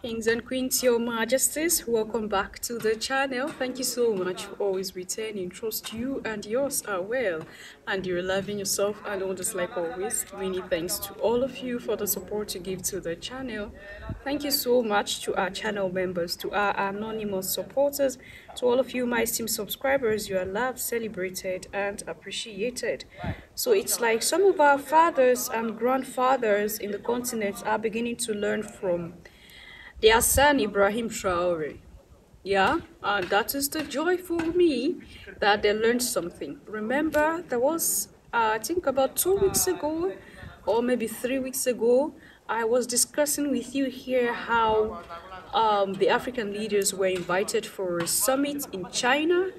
Kings and Queens, Your Majesties, welcome back to the channel. Thank you so much for always returning. Trust you and yours are well, and you're loving yourself and all just like always. Many thanks to all of you for the support you give to the channel. Thank you so much to our channel members, to our anonymous supporters, to all of you, my esteemed subscribers. You are loved, celebrated, and appreciated. So it's like some of our fathers and grandfathers in the continent are beginning to learn from their son Ibrahim Traore. Yeah, and that is the joy for me that they learned something. Remember, there was, I think about 2 weeks ago, or maybe 3 weeks ago, I was discussing with you here how the African leaders were invited for a summit in China,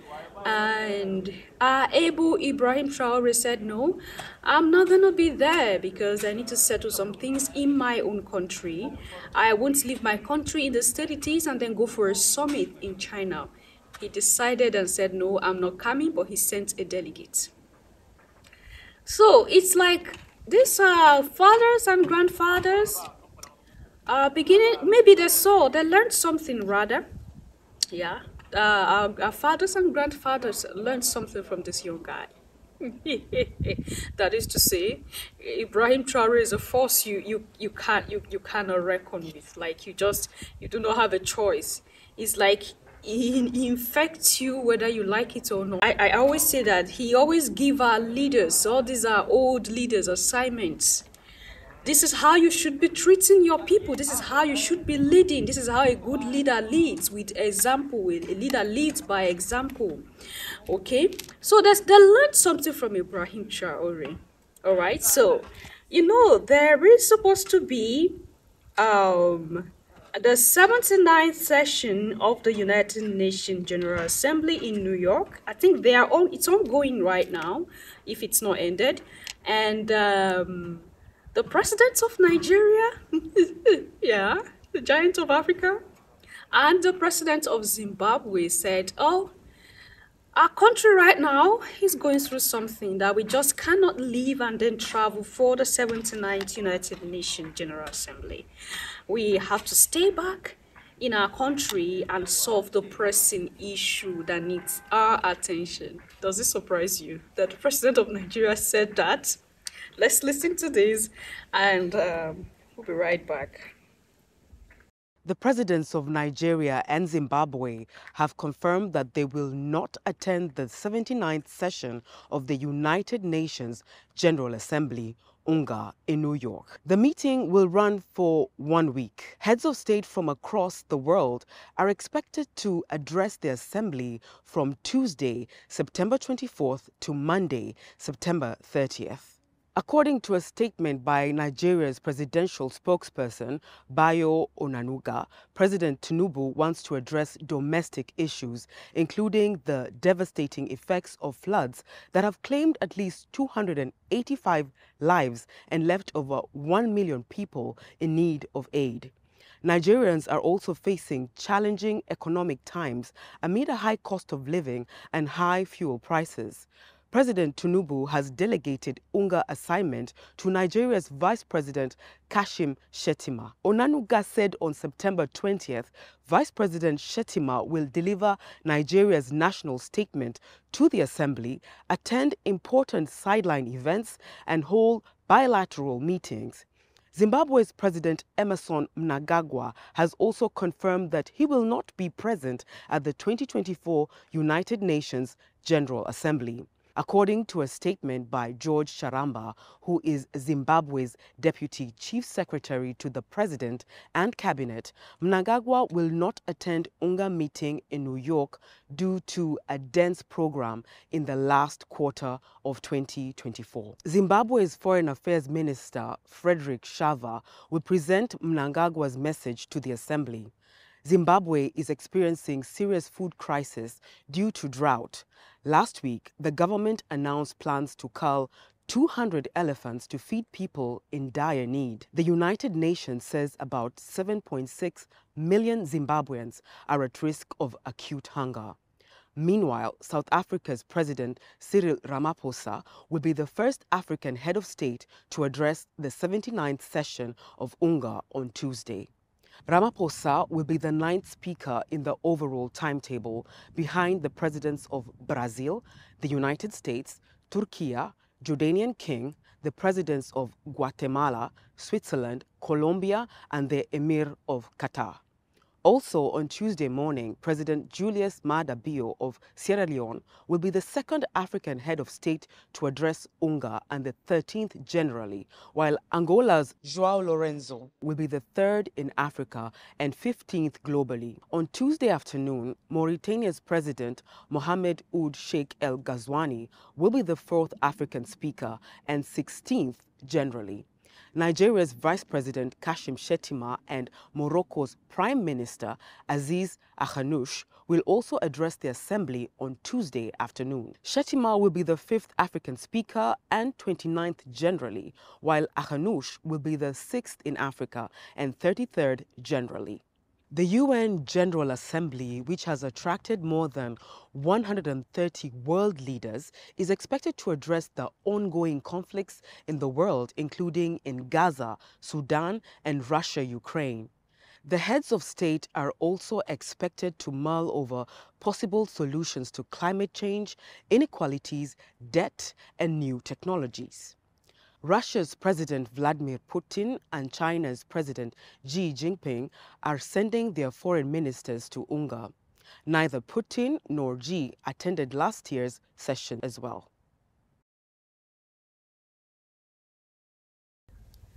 and Ibrahim Traore said, no, I'm not going to be there because I need to settle some things in my own country. I won't leave my country in the state it is and then go for a summit in China. He decided and said, no, I'm not coming, but he sent a delegate. So it's like these fathers and grandfathers beginning, maybe they learned something rather. Yeah, our fathers and grandfathers learned something from this young guy. That is to say, Ibrahim Traore is a force you cannot reckon with. Like you do not have a choice. It's like he infects you whether you like it or not. I always say that he always give our leaders, all these are old leaders, assignments. This is how you should be treating your people. This is how you should be leading. This is how a good leader leads, with example. A leader leads by example. Okay? So they learned something from Ibrahim Traore. All right? So, there is supposed to be the 79th session of the United Nations General Assembly in New York. I think it's ongoing right now, if it's not ended. And the president of Nigeria, yeah, the giant of Africa, and the president of Zimbabwe said, oh, our country right now is going through something that we just cannot leave and then travel for the 79th United Nations General Assembly. We have to stay back in our country and solve the pressing issue that needs our attention. Does it surprise you that the president of Nigeria said that? Let's listen to this and we'll be right back. The presidents of Nigeria and Zimbabwe have confirmed that they will not attend the 79th session of the United Nations General Assembly, UNGA, in New York. The meeting will run for 1 week. Heads of state from across the world are expected to address the assembly from Tuesday, September 24th to Monday, September 30th. According to a statement by Nigeria's presidential spokesperson, Bayo Onanuga, President Tinubu wants to address domestic issues, including the devastating effects of floods that have claimed at least 285 lives and left over 1 million people in need of aid. Nigerians are also facing challenging economic times amid a high cost of living and high fuel prices. President Tinubu has delegated UNGA assignment to Nigeria's Vice President Kashim Shettima. Onanuga said on September 20th, Vice President Shettima will deliver Nigeria's national statement to the Assembly, attend important sideline events, and hold bilateral meetings. Zimbabwe's President Emmerson Mnangagwa has also confirmed that he will not be present at the 2024 United Nations General Assembly. According to a statement by George Charamba, who is Zimbabwe's Deputy Chief Secretary to the President and Cabinet, Mnangagwa will not attend UNGA meeting in New York due to a dense program in the last quarter of 2024. Zimbabwe's Foreign Affairs Minister, Frederick Shava, will present Mnangagwa's message to the Assembly. Zimbabwe is experiencing serious food crisis due to drought. Last week, the government announced plans to cull 200 elephants to feed people in dire need. The United Nations says about 7.6 million Zimbabweans are at risk of acute hunger. Meanwhile, South Africa's President Cyril Ramaphosa will be the first African head of state to address the 79th session of UNGA on Tuesday. Ramaphosa will be the ninth speaker in the overall timetable, behind the presidents of Brazil, the United States, Turkey, Jordanian King, the presidents of Guatemala, Switzerland, Colombia, and the Emir of Qatar. Also on Tuesday morning, President Julius Maada Bio of Sierra Leone will be the second African head of state to address UNGA and the 13th generally, while Angola's João Lourenço will be the third in Africa and 15th globally. On Tuesday afternoon, Mauritania's President Mohamed Ould Sheikh El Ghazouani will be the fourth African speaker and 16th generally. Nigeria's Vice President Kashim Shettima and Morocco's Prime Minister Aziz Akhanouche will also address the Assembly on Tuesday afternoon. Shettima will be the fifth African speaker and 29th generally, while Akhanouche will be the sixth in Africa and 33rd generally. The UN General Assembly, which has attracted more than 130 world leaders, is expected to address the ongoing conflicts in the world, including in Gaza, Sudan, and Russia-Ukraine. The heads of state are also expected to mull over possible solutions to climate change, inequalities, debt, and new technologies. Russia's President Vladimir Putin and China's President Xi Jinping are sending their foreign ministers to UNGA. Neither Putin nor Xi attended last year's session as well.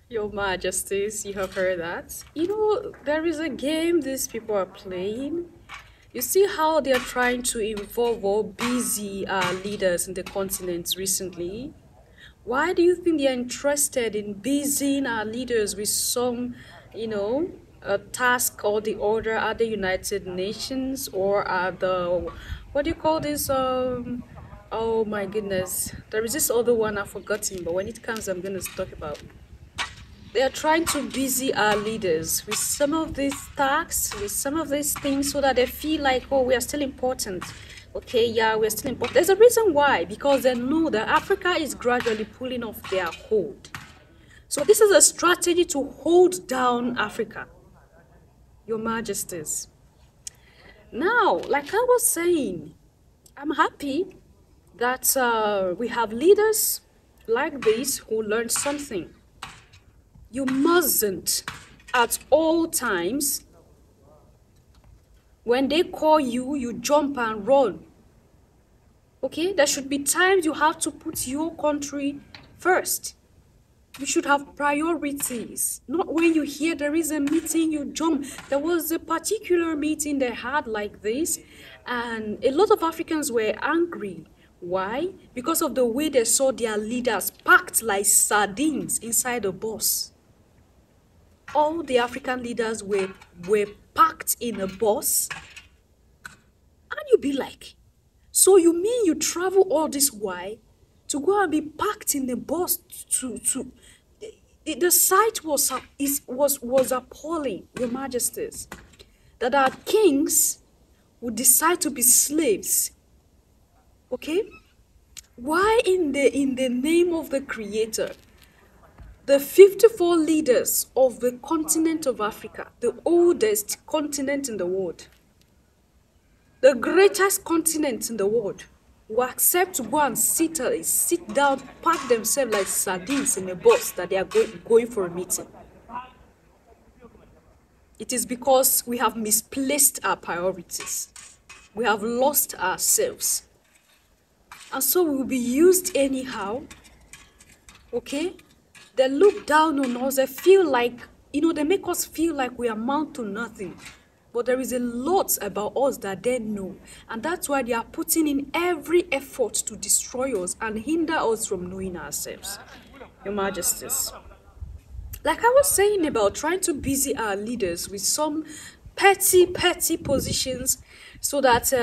Your Majesties, you have heard that. You know, there is a game these people are playing. You see how they are trying to involve or busy leaders in the continent recently? Why do you think they are interested in busying our leaders with some, a task or the order at the United Nations or at the, what do you call this? Oh my goodness. There is this other one I've forgotten, but when it comes, I'm going to talk about. They are trying to busy our leaders with some of these tasks, with some of these things, so that they feel like, oh, we are still important. Okay, yeah, we're still important. There's a reason why, because they know that Africa is gradually pulling off their hold. So this is a strategy to hold down Africa, Your Majesties. Now, like I was saying, I'm happy that we have leaders like this who learn something. You mustn't, at all times, when they call you, you jump and run. Okay? There should be times you have to put your country first. You should have priorities. Not when you hear there is a meeting, you jump. There was a particular meeting they had like this, and a lot of Africans were angry. Why? Because of the way they saw their leaders packed like sardines inside a bus. All the African leaders were packed in a bus, and you'd be like, so you mean you travel all this while to go and be packed in a bus the sight was appalling, Your Majesties, that our kings would decide to be slaves. Okay? Why in the name of the Creator? The 54 leaders of the continent of Africa, the oldest continent in the world, the greatest continent in the world, will accept to go and sit down, pack themselves like sardines in a bus that they are going for a meeting. It is because we have misplaced our priorities. We have lost ourselves. And so we will be used anyhow. Okay? They look down on us. They feel like, they make us feel like we amount to nothing. But there is a lot about us that they know. And that's why they are putting in every effort to destroy us and hinder us from knowing ourselves. Your Majesties. Like I was saying about trying to busy our leaders with some petty positions so that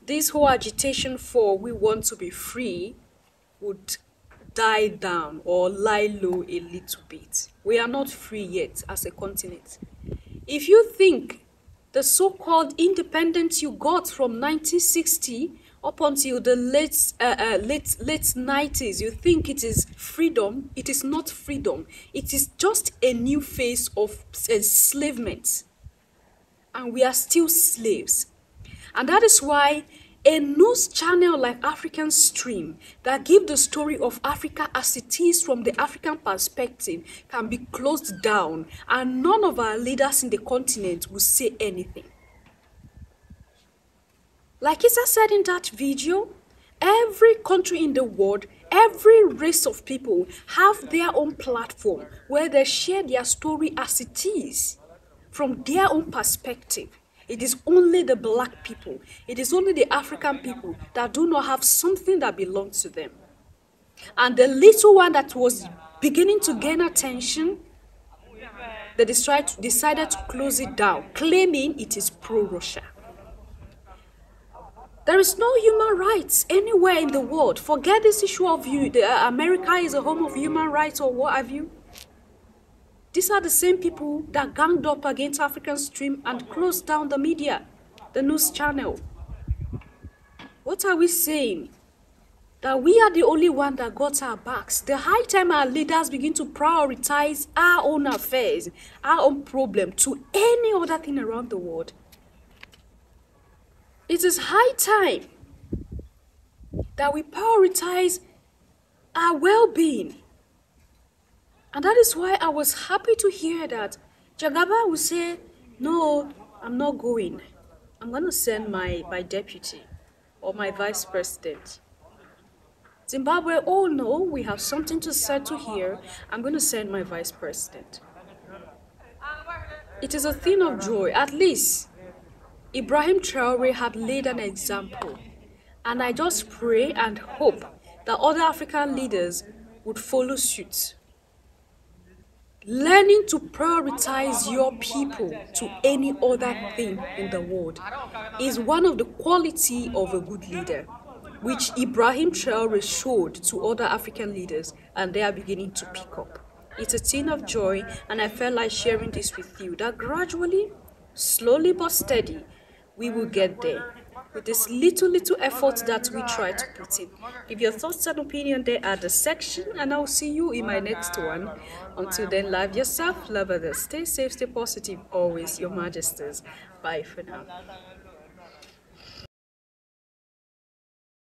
this whole agitation for we want to be free would die down or lie low a little bit. We are not free yet as a continent. If you think the so-called independence you got from 1960 Up until the late 90s, you think it is freedom. It is not freedom. It is just a new phase of enslavement. And we are still slaves. And that is why a news channel like African Stream that give the story of Africa as it is from the African perspective can be closed down, and none of our leaders in the continent will say anything. Like Isa said in that video, every country in the world, every race of people have their own platform where they share their story as it is, from their own perspective. It is only the black people, it is only the African people that do not have something that belongs to them. And the little one that was beginning to gain attention, they decided to close it down, claiming it is pro-Russia. There is no human rights anywhere in the world. Forget this issue of America is a home of human rights or what have you. These are the same people that ganged up against African Stream and closed down the media, the news channel. What are we saying? That we are the only one that got our backs. The high time our leaders begin to prioritize our own affairs, our own problem to any other thing around the world. It is high time that we prioritize our well-being. And that is why I was happy to hear that Jagaba will say, no, I'm not going. I'm going to send my deputy or my vice president. Zimbabwe, oh no, we have something to settle here. I'm going to send my vice president. It is a thing of joy. At least Ibrahim Traore had laid an example. And I just pray and hope that other African leaders would follow suit. Learning to prioritize your people to any other thing in the world is one of the qualities of a good leader, which Ibrahim Traore showed to other African leaders, and they are beginning to pick up. It's a thing of joy, and I felt like sharing this with you, that gradually, slowly but steady, we will get there with this little effort that we try to put in. Give your thoughts and opinion there at the section, and I'll see you in my next one. Until then, love yourself, love others, stay safe, stay positive, always your majesties. Bye for now.